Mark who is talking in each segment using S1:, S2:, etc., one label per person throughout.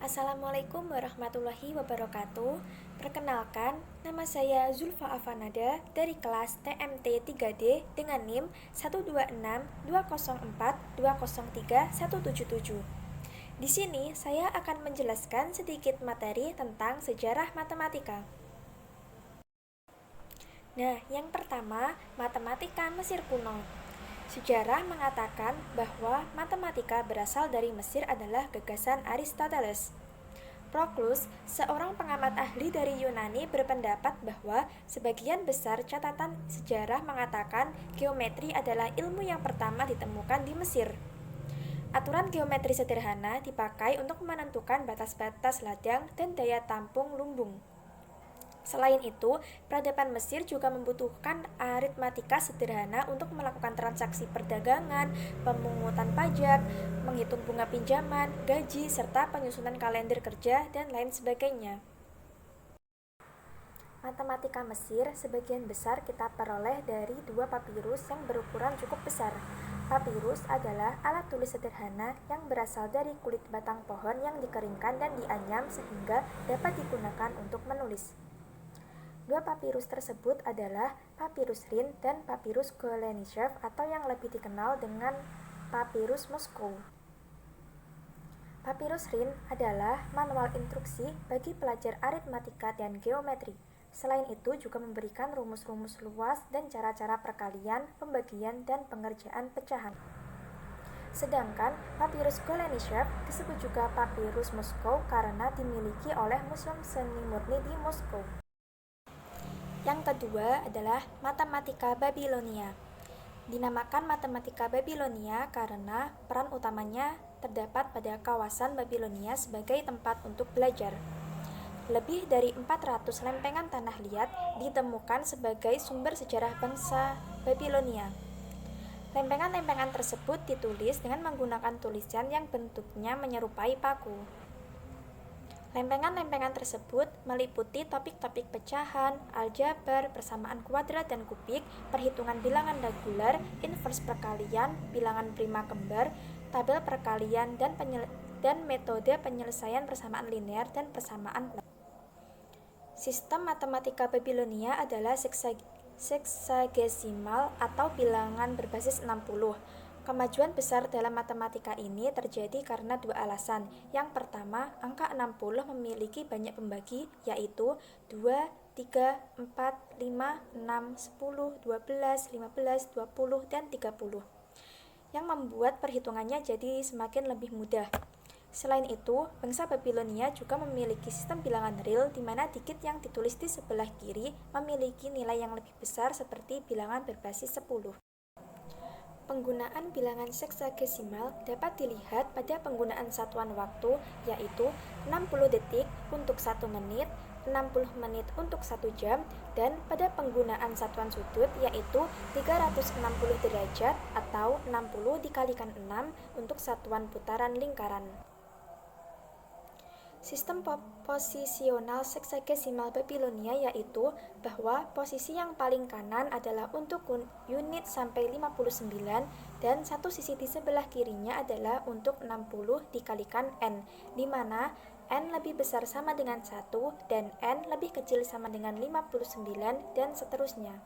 S1: Assalamualaikum warahmatullahi wabarakatuh. Perkenalkan, nama saya Zulfa Afanada dari kelas TMT 3D dengan NIM 1262042031777. Di sini saya akan menjelaskan sedikit materi tentang sejarah matematika. Nah, yang pertama, matematika Mesir kuno. Sejarah mengatakan bahwa matematika berasal dari Mesir adalah gagasan Aristoteles. Proklus, seorang pengamat ahli dari Yunani, berpendapat bahwa sebagian besar catatan sejarah mengatakan geometri adalah ilmu yang pertama ditemukan di Mesir. Aturan geometri sederhana dipakai untuk menentukan batas-batas ladang dan daya tampung lumbung. Selain itu, peradaban Mesir juga membutuhkan aritmatika sederhana untuk melakukan transaksi perdagangan, pemungutan pajak, menghitung bunga pinjaman, gaji, serta penyusunan kalender kerja, dan lain sebagainya. Matematika Mesir sebagian besar kita peroleh dari dua papirus yang berukuran cukup besar. Papirus adalah alat tulis sederhana yang berasal dari kulit batang pohon yang dikeringkan dan dianyam sehingga dapat digunakan untuk menulis. Dua papirus tersebut adalah Papirus Rhin dan Papirus Golenishev atau yang lebih dikenal dengan Papirus Moskow. Papirus Rhin adalah manual instruksi bagi pelajar aritmatika dan geometri. Selain itu juga memberikan rumus-rumus luas dan cara-cara perkalian, pembagian, dan pengerjaan pecahan. Sedangkan Papirus Golenishev disebut juga Papirus Moskow karena dimiliki oleh Museum Seni Murni di Moskow. Yang kedua adalah matematika Babilonia. Dinamakan matematika Babilonia karena peran utamanya terdapat pada kawasan Babilonia sebagai tempat untuk belajar. Lebih dari 400 lempengan tanah liat ditemukan sebagai sumber sejarah bangsa Babilonia. Lempengan-lempengan tersebut ditulis dengan menggunakan tulisan yang bentuknya menyerupai paku. Lempengan-lempengan tersebut meliputi topik-topik pecahan, aljabar, persamaan kuadrat dan kubik, perhitungan bilangan reguler, inverse perkalian, bilangan prima kembar, tabel perkalian, dan metode penyelesaian persamaan linear dan persamaan plot. Sistem matematika Babilonia adalah seksagesimal atau bilangan berbasis 60. Kemajuan besar dalam matematika ini terjadi karena dua alasan. Yang pertama, angka 60 memiliki banyak pembagi, yaitu 2, 3, 4, 5, 6, 10, 12, 15, 20, dan 30, yang membuat perhitungannya jadi semakin lebih mudah. Selain itu, bangsa Babilonia juga memiliki sistem bilangan real di mana digit yang ditulis di sebelah kiri memiliki nilai yang lebih besar seperti bilangan berbasis 10. Penggunaan bilangan seksagesimal dapat dilihat pada penggunaan satuan waktu, yaitu 60 detik untuk 1 menit, 60 menit untuk 1 jam, dan pada penggunaan satuan sudut, yaitu 360 derajat atau 60 dikalikan 6 untuk satuan putaran lingkaran. Sistem posisional seksagesimal Babilonia yaitu bahwa posisi yang paling kanan adalah untuk unit sampai 59 dan satu sisi di sebelah kirinya adalah untuk 60 dikalikan n, di mana n lebih besar sama dengan 1 dan n lebih kecil sama dengan 59 dan seterusnya.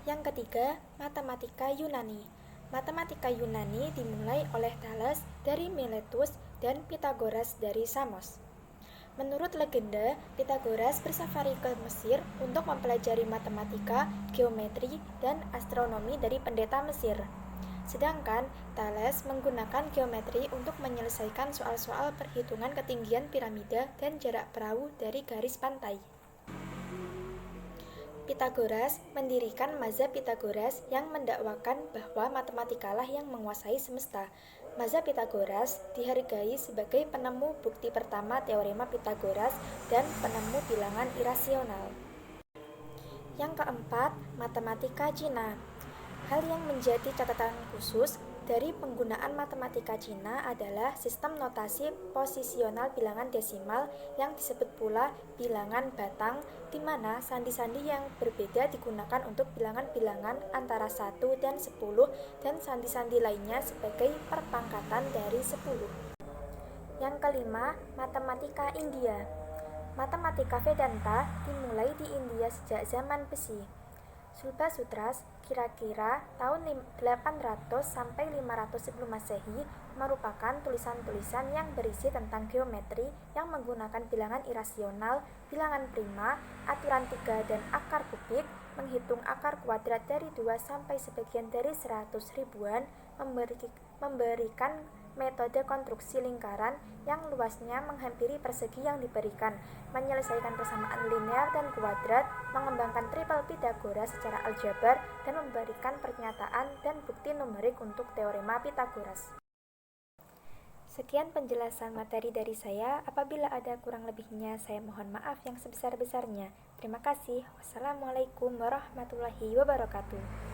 S1: Yang ketiga, matematika Yunani. Matematika Yunani dimulai oleh Thales dari Miletus dan Pythagoras dari Samos. Menurut legenda, Pythagoras bersafari ke Mesir untuk mempelajari matematika, geometri, dan astronomi dari pendeta Mesir. Sedangkan Thales menggunakan geometri untuk menyelesaikan soal-soal perhitungan ketinggian piramida dan jarak perahu dari garis pantai. Pythagoras mendirikan mazhab Pythagoras yang mendakwakan bahwa matematikalah yang menguasai semesta. Mazhab Pythagoras dihargai sebagai penemu bukti pertama teorema Pythagoras dan penemu bilangan irasional. Yang keempat, matematika Cina. Hal yang menjadi catatan khusus dari penggunaan matematika Cina adalah sistem notasi posisional bilangan desimal yang disebut pula bilangan batang, di mana sandi-sandi yang berbeda digunakan untuk bilangan-bilangan antara 1 dan 10 dan sandi-sandi lainnya sebagai perpangkatan dari 10. Yang kelima, matematika India. Matematika Vedanta dimulai di India sejak zaman besi. Sulba Sutras kira-kira tahun 800 sampai 500 sebelum Masehi merupakan tulisan-tulisan yang berisi tentang geometri yang menggunakan bilangan irasional, bilangan prima, aturan 3 dan akar kubik, menghitung akar kuadrat dari 2 sampai sebagian dari 100 ribuan, memberikan metode konstruksi lingkaran yang luasnya menghampiri persegi yang diberikan, menyelesaikan persamaan linear dan kuadrat, mengembangkan triple Pythagoras secara aljabar, dan memberikan pernyataan dan bukti numerik untuk teorema Pythagoras. Sekian penjelasan materi dari saya. Apabila ada kurang lebihnya, saya mohon maaf yang sebesar-besarnya. Terima kasih. Wassalamualaikum warahmatullahi wabarakatuh.